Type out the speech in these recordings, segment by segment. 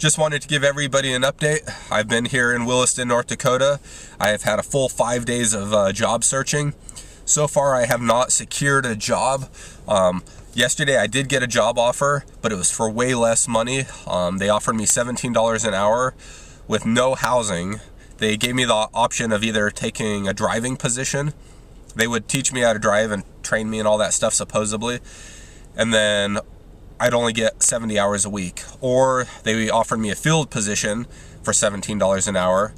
just wanted to give everybody an update. I've been here in Williston, North Dakota. I have had a full 5 days of job searching. So far, I have not secured a job. Yesterday, I did get a job offer, but it was for way less money. They offered me $17 an hour with no housing. They gave me the option of either taking a driving position. They would teach me how to drive and train me and all that stuff, supposedly. And then I'd only get 70 hours a week. Or they offered me a field position for $17 an hour,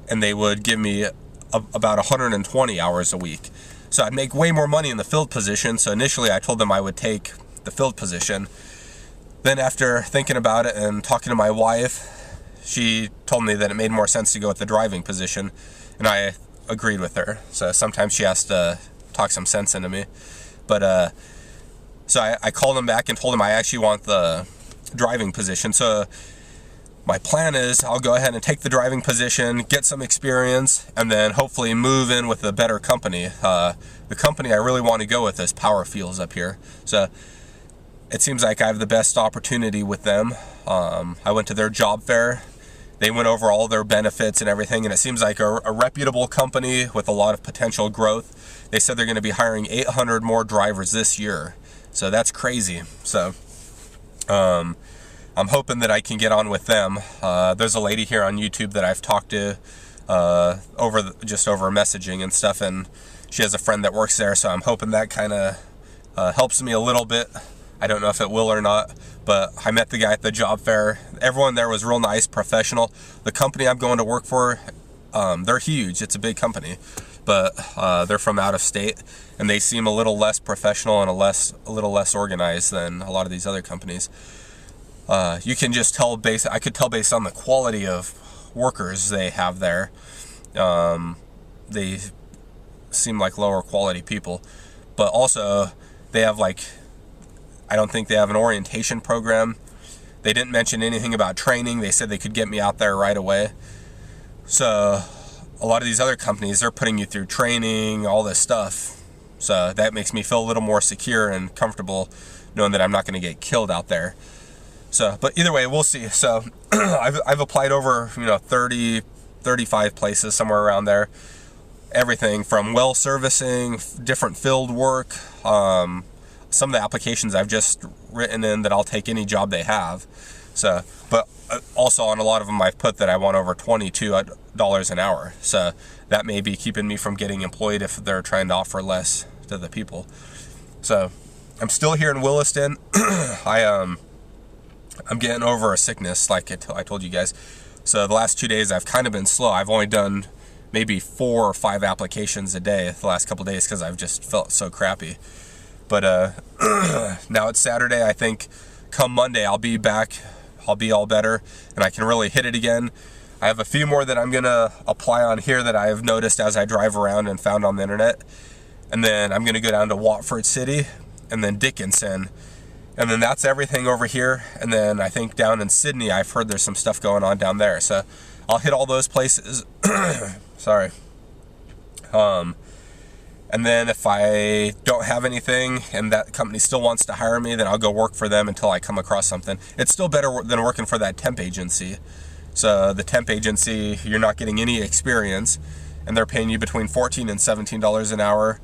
and they would give me about 120 hours a week. So I'd make way more money in the field position. So initially I told them I would take the field position. Then after thinking about it and talking to my wife, she told me that it made more sense to go with the driving position, and I agreed with her. So sometimes she has to talk some sense into me. But so I called him back and told him I actually want the driving position. So my plan is I'll go ahead and take the driving position, get some experience, and then hopefully move in with a better company. The company I really want to go with is Power Fuels up here. So it seems like I have the best opportunity with them. I went to their job fair. They went over all their benefits and everything, and it seems like a reputable company with a lot of potential growth. They said they're going to be hiring 800 more drivers this year. So that's crazy. So I'm hoping that I can get on with them. There's a lady here on YouTube that I've talked to over messaging and stuff, and she has a friend that works there, so I'm hoping that kind of helps me a little bit. I don't know if it will or not, but I met the guy at the job fair. Everyone there was real nice, professional. The company I'm going to work for, they're huge. It's a big company, but they're from out of state, and they seem a little less professional and a little less organized than a lot of these other companies. You can just tell I could tell based on the quality of workers they have there. They seem like lower quality people, but also they have I don't think they have an orientation program. They didn't mention anything about training. They said they could get me out there right away. So a lot of these other companies, they're putting you through training, all this stuff. So that makes me feel a little more secure and comfortable knowing that I'm not going to get killed out there. So, but either way, we'll see. So I've applied over 30, 35 places, somewhere around there. Everything from well servicing, different field work. Some of the applications I've just written in that I'll take any job they have. So, but also on a lot of them I've put that I want over $22 an hour. So that may be keeping me from getting employed if they're trying to offer less to the people. So I'm still here in Williston. I'm getting over a sickness, like I told you guys. So the last 2 days I've kind of been slow. I've only done maybe 4 or 5 applications a day the last couple of days because I've just felt so crappy. But now it's Saturday. I think come Monday I'll be back. I'll be all better and I can really hit it again. I have a few more that I'm gonna apply on here that I've noticed as I drive around and found on the internet. And then I'm gonna go down to Watford City and then Dickinson. And then that's everything over here. And then I think down in Sydney, I've heard there's some stuff going on down there. So I'll hit all those places. Sorry. And then if I don't have anything and that company still wants to hire me, then I'll go work for them until I come across something. It's still better than working for that temp agency. So the temp agency, you're not getting any experience, and they're paying you between $14 and $17 an hour.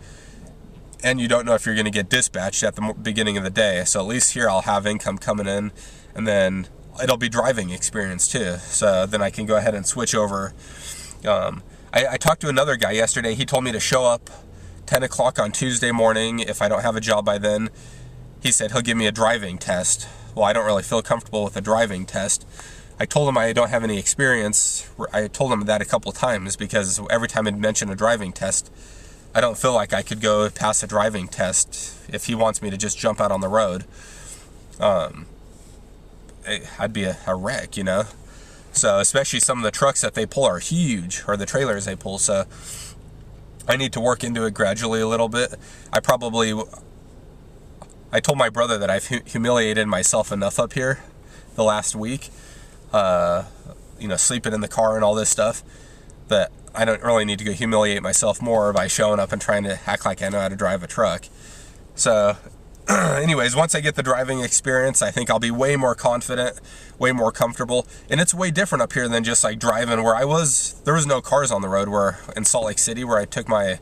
And you don't know if you're going to get dispatched at the beginning of the day. So at least here I'll have income coming in, and then it'll be driving experience too. So then I can go ahead and switch over. I talked to another guy yesterday. He told me to show up 10 o'clock on Tuesday morning. If I don't have a job by then, he said he'll give me a driving test. Well, I don't really feel comfortable with a driving test. I told him I don't have any experience. I told him that a couple times because every time I'd mention a driving test, I don't feel like I could go pass a driving test if he wants me to just jump out on the road. I'd be a wreck, So especially some of the trucks that they pull are huge, or the trailers they pull. So I need to work into it gradually a little bit. I told my brother that I've humiliated myself enough up here the last week, sleeping in the car and all this stuff, that I don't really need to go humiliate myself more by showing up and trying to act like I know how to drive a truck. So anyways, once I get the driving experience, I think I'll be way more confident, way more comfortable. And it's way different up here than just like driving where I was. There was no cars on the road where in Salt Lake City, where I took my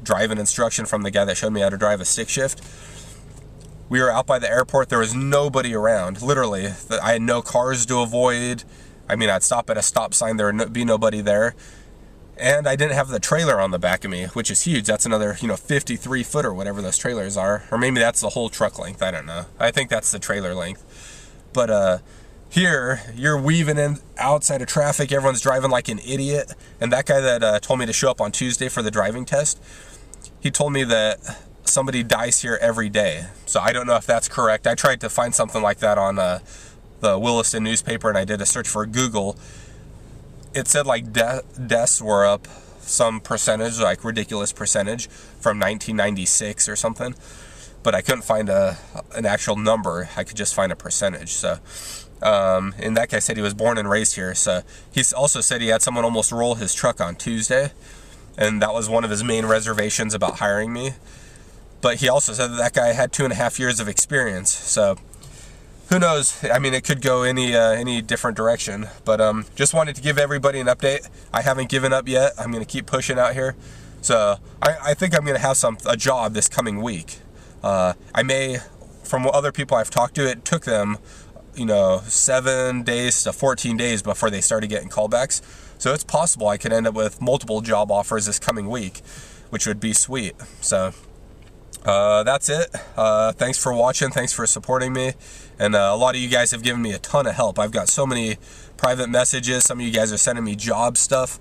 driving instruction from the guy that showed me how to drive a stick shift. We were out by the airport. There was nobody around. Literally, I had no cars to avoid. I mean, I'd stop at a stop sign. There would be nobody there. And I didn't have the trailer on the back of me, which is huge. That's another, 53 foot or whatever those trailers are. Or maybe that's the whole truck length. I don't know. I think that's the trailer length. But here, you're weaving in outside of traffic. Everyone's driving like an idiot. And that guy that told me to show up on Tuesday for the driving test, he told me that somebody dies here every day. So I don't know if that's correct. I tried to find something like that on the Williston newspaper, and I did a search for Google. It said like deaths were up some percentage, like ridiculous percentage from 1996 or something, but I couldn't find an actual number. I could just find a percentage. So and that guy said he was born and raised here. So he also said he had someone almost roll his truck on Tuesday, and that was one of his main reservations about hiring me. But he also said that guy had 2.5 years of experience. So who knows? I mean, it could go any different direction. But just wanted to give everybody an update. I haven't given up yet. I'm going to keep pushing out here. So I think I'm going to have a job this coming week. I may, from other people I've talked to, it took them, 7 days to 14 days before they started getting callbacks. So it's possible I could end up with multiple job offers this coming week, which would be sweet. So that's it. Thanks for watching. Thanks for supporting me. And a lot of you guys have given me a ton of help. I've got so many private messages. Some of you guys are sending me job stuff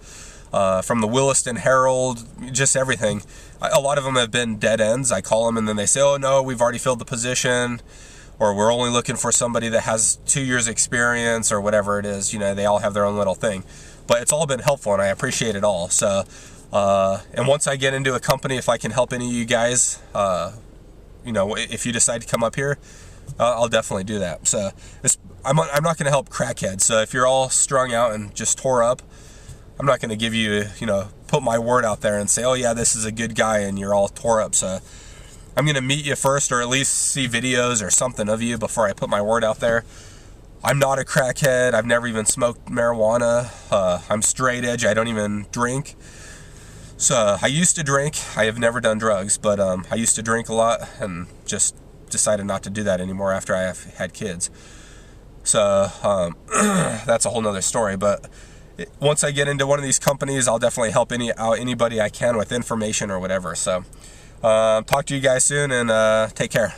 from the Williston Herald, just everything. A lot of them have been dead ends. I call them and then they say, oh no, we've already filled the position, or we're only looking for somebody that has 2 years experience, or whatever it is. They all have their own little thing. But it's all been helpful, and I appreciate it all. So and once I get into a company, if I can help any of you guys, if you decide to come up here, I'll definitely do that. So I'm not going to help crackheads. So if you're all strung out and just tore up, I'm not going to give you, put my word out there and say, oh yeah, this is a good guy, and you're all tore up. So I'm going to meet you first, or at least see videos or something of you before I put my word out there. I'm not a crackhead. I've never even smoked marijuana. I'm straight edge. I don't even drink. So I used to drink. I have never done drugs, but I used to drink a lot and just decided not to do that anymore after I had kids. So that's a whole nother story. But once I get into one of these companies, I'll definitely help anybody I can with information or whatever. So talk to you guys soon, and take care.